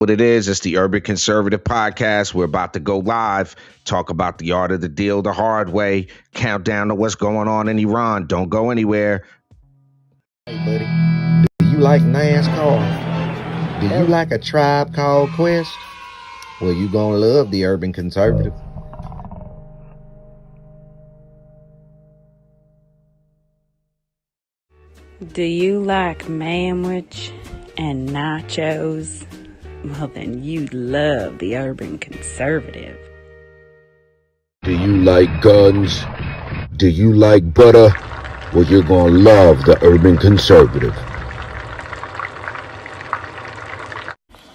What it is, it's the Urban Conservative Podcast. We're about to go live, talk about the art of the deal the hard way, countdown to what's going on in Iran. Don't go anywhere. Hey, buddy, do you like NASCAR? Do you like a Tribe Called Quest? Well, you gonna love the Urban Conservative. Do you like manwich and nachos? Well, then you love the Urban Conservative. Do you like guns? Do you like butter? Well, you're gonna love the Urban Conservative.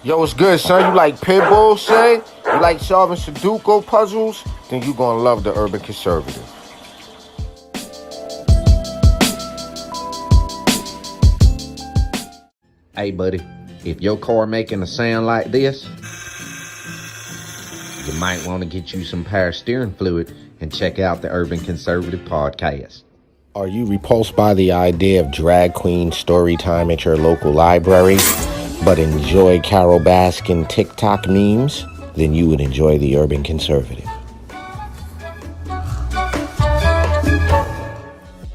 Yo, what's good, son? You like pit bulls, say? You like solving Sudoku puzzles? Then you gonna love the Urban Conservative. Hey, buddy, if your car making a sound like this, you might want to get you some power steering fluid and check out the Urban Conservative Podcast. Are you repulsed by the idea of drag queen story time at your local library, but enjoy Carol Baskin TikTok memes? Then you would enjoy the Urban Conservative.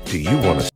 Do you want to?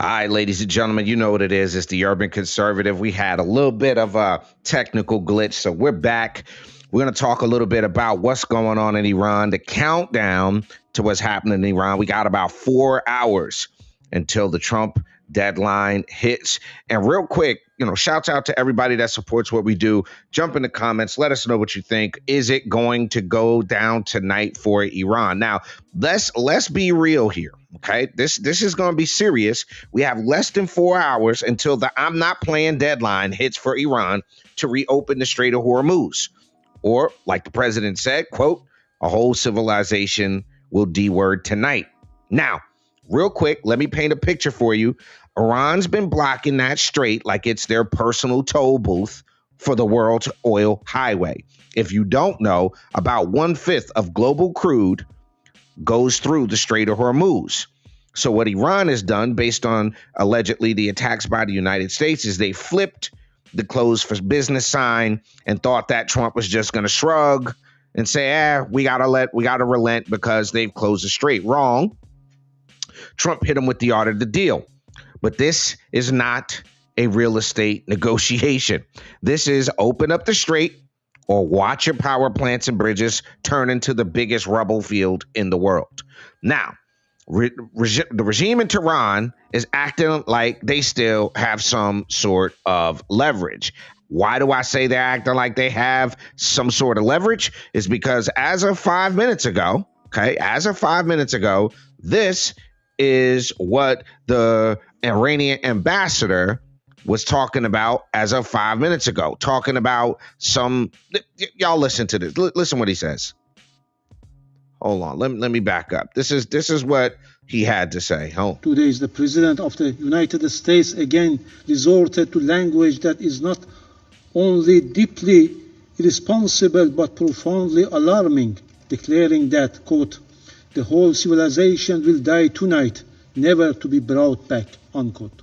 All right, ladies and gentlemen, you know what it is. It's the Urban Conservative. We had a little bit of a technical glitch, so we're back. We're going to talk a little bit about what's going on in Iran, the countdown to what's happening in Iran. We got about 4 hours until the Trump deadline hits. And real quick, shouts out to everybody that supports what we do. Jump in the comments. Let us know what you think. Is it going to go down tonight for Iran? Now, let's be real here. Okay, this is going to be serious. We have less than 4 hours until the I'm not playing deadline hits for Iran to reopen the Strait of Hormuz. Or, like the president said, quote, a whole civilization will D-word tonight. Now, real quick, let me paint a picture for you. Iran's been blocking that strait like it's their personal toll booth for the world's oil highway. If you don't know, about 1/5 of global crude goes through the Strait of Hormuz. So what Iran has done, based on allegedly the attacks by the United States, is they flipped the closed for business sign and thought that Trump was just going to shrug and say, we got to relent because they've closed the strait. Wrong. Trump hit him with the art of the deal. But this is not a real estate negotiation. This is open up the strait or watch your power plants and bridges turn into the biggest rubble field in the world. Now, the regime in Tehran is acting like they still have some sort of leverage. Why do I say they're acting like they have some sort of leverage? Is because as of 5 minutes ago, this is what the Iranian ambassador was talking about as of 5 minutes ago, talking about y'all listen to this. Listen what he says. Hold on. Let me back up. This is what he had to say. Today is the President of the United States again resorted to language that is not only deeply irresponsible but profoundly alarming, declaring that, quote, the whole civilization will die tonight, never to be brought back, unquote.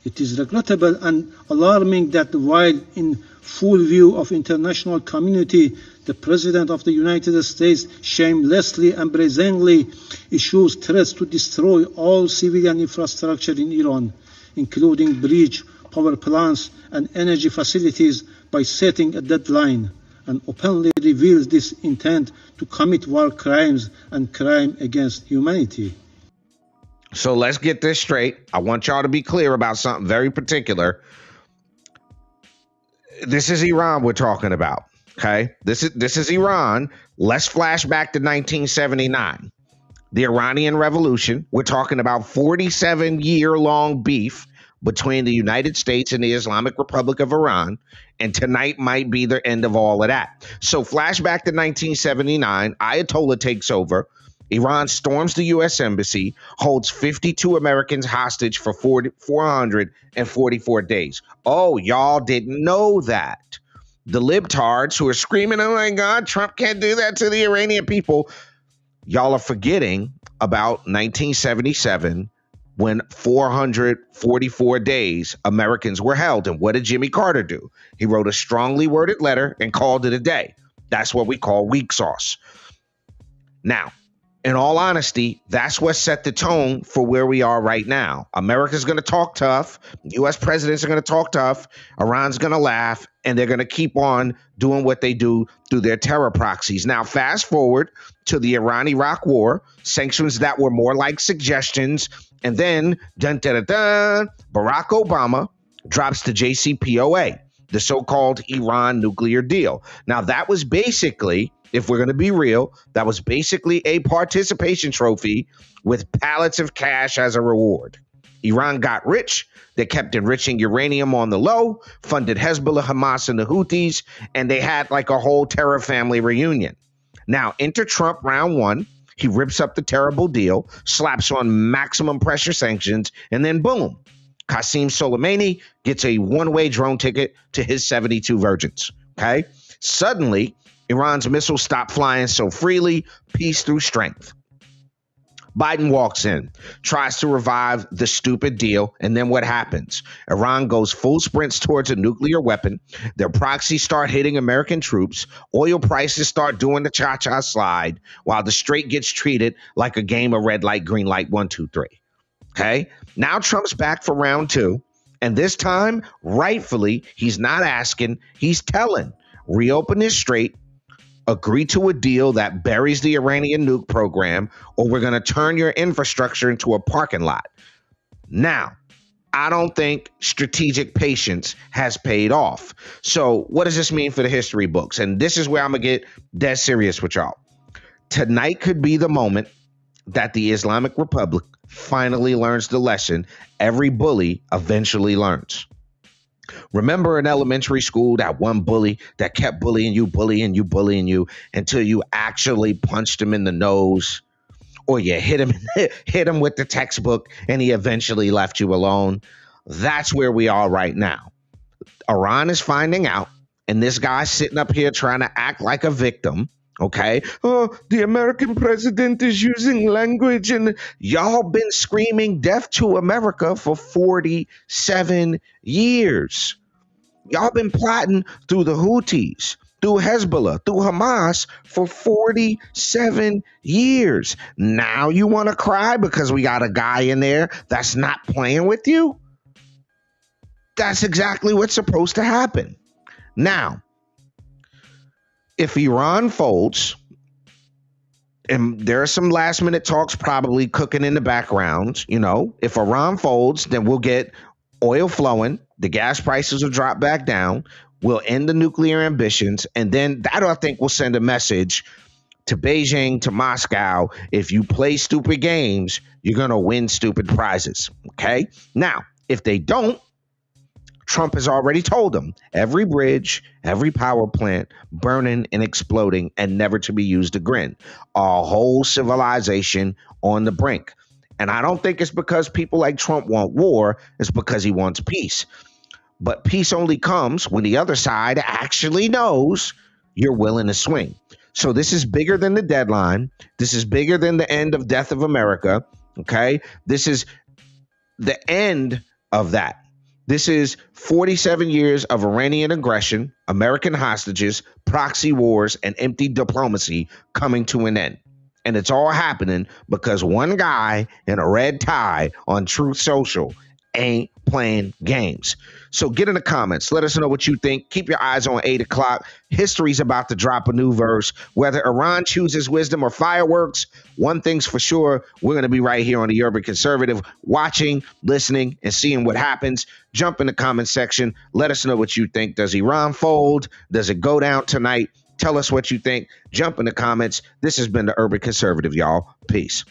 It is regrettable and alarming that while in full view of international community, the President of the United States shamelessly and brazenly issues threats to destroy all civilian infrastructure in Iran, including bridge, power plants, and energy facilities by setting a deadline, and openly reveals this intent to commit war crimes and crime against humanity. So let's get this straight. I want y'all to be clear about something very particular. This is Iran we're talking about. Okay, this is Iran. Let's flash back to 1979, the Iranian Revolution. We're talking about 47-year-long beef between the United States and the Islamic Republic of Iran, and tonight might be the end of all of that. So flash back to 1979, Ayatollah takes over. Iran storms the U.S. Embassy, holds 52 Americans hostage for 444 days. Oh, y'all didn't know that. The libtards who are screaming, oh my God, Trump can't do that to the Iranian people. Y'all are forgetting about 1977 when 444 days Americans were held. And what did Jimmy Carter do? He wrote a strongly worded letter and called it a day. That's what we call weak sauce. Now, in all honesty, that's what set the tone for where we are right now. America's going to talk tough. U.S. presidents are going to talk tough. Iran's going to laugh, and they're going to keep on doing what they do through their terror proxies. Now, fast forward to the Iran-Iraq war, sanctions that were more like suggestions, and then Barack Obama drops the JCPOA, the so-called Iran nuclear deal. Now, that was basically, if we're going to be real, that was basically a participation trophy with pallets of cash as a reward. Iran got rich. They kept enriching uranium on the low, funded Hezbollah, Hamas, and the Houthis, and they had like a whole terror family reunion. Now, enter Trump round one. He rips up the terrible deal, slaps on maximum pressure sanctions, and then boom, Qasem Soleimani gets a one-way drone ticket to his 72 virgins, okay? Suddenly, Iran's missiles stop flying so freely, peace through strength. Biden walks in, tries to revive the stupid deal, and then what happens? Iran goes full sprints towards a nuclear weapon. Their proxies start hitting American troops. Oil prices start doing the cha-cha slide, while the Strait gets treated like a game of red light, green light, 1, 2, 3. Okay? Now Trump's back for round two, and this time, rightfully, he's not asking, he's telling. Reopen this Strait, agree to a deal that buries the Iranian nuke program, or we're going to turn your infrastructure into a parking lot. Now, I don't think strategic patience has paid off. So what does this mean for the history books? And this is where I'm going to get dead serious with y'all. Tonight could be the moment that the Islamic Republic finally learns the lesson every bully eventually learns. Remember in elementary school that one bully that kept bullying you until you actually punched him in the nose, or you hit him with the textbook and he eventually left you alone? That's where we are right now. Iran is finding out, and this guy's sitting up here trying to act like a victim. Okay. Oh, the American president is using language, and y'all been screaming death to America for 47 years. Y'all been plotting through the Houthis, through Hezbollah, through Hamas for 47 years. Now you want to cry because we got a guy in there that's not playing with you? That's exactly what's supposed to happen. Now, if Iran folds, and there are some last minute talks probably cooking in the background, if Iran folds, then we'll get oil flowing, the gas prices will drop back down, we'll end the nuclear ambitions, and then that, I think, will send a message to Beijing, to Moscow: if you play stupid games, you're going to win stupid prizes, okay? Now, if they don't, Trump has already told them every bridge, every power plant burning and exploding and never to be used again. A whole civilization on the brink. And I don't think it's because people like Trump want war. It's because he wants peace. But peace only comes when the other side actually knows you're willing to swing. So this is bigger than the deadline. This is bigger than the end of Death of America. Okay? This is the end of that. This is 47 years of Iranian aggression, American hostages, proxy wars, and empty diplomacy coming to an end. And it's all happening because one guy in a red tie on Truth Social ain't playing games. So get in the comments. Let us know what you think. Keep your eyes on 8 o'clock. History's about to drop a new verse. Whether Iran chooses wisdom or fireworks, one thing's for sure, we're going to be right here on the Urban Conservative, watching, listening, and seeing what happens. Jump in the comment section. Let us know what you think. Does Iran fold? Does it go down tonight? Tell us what you think. Jump in the comments. This has been the Urban Conservative, y'all. Peace.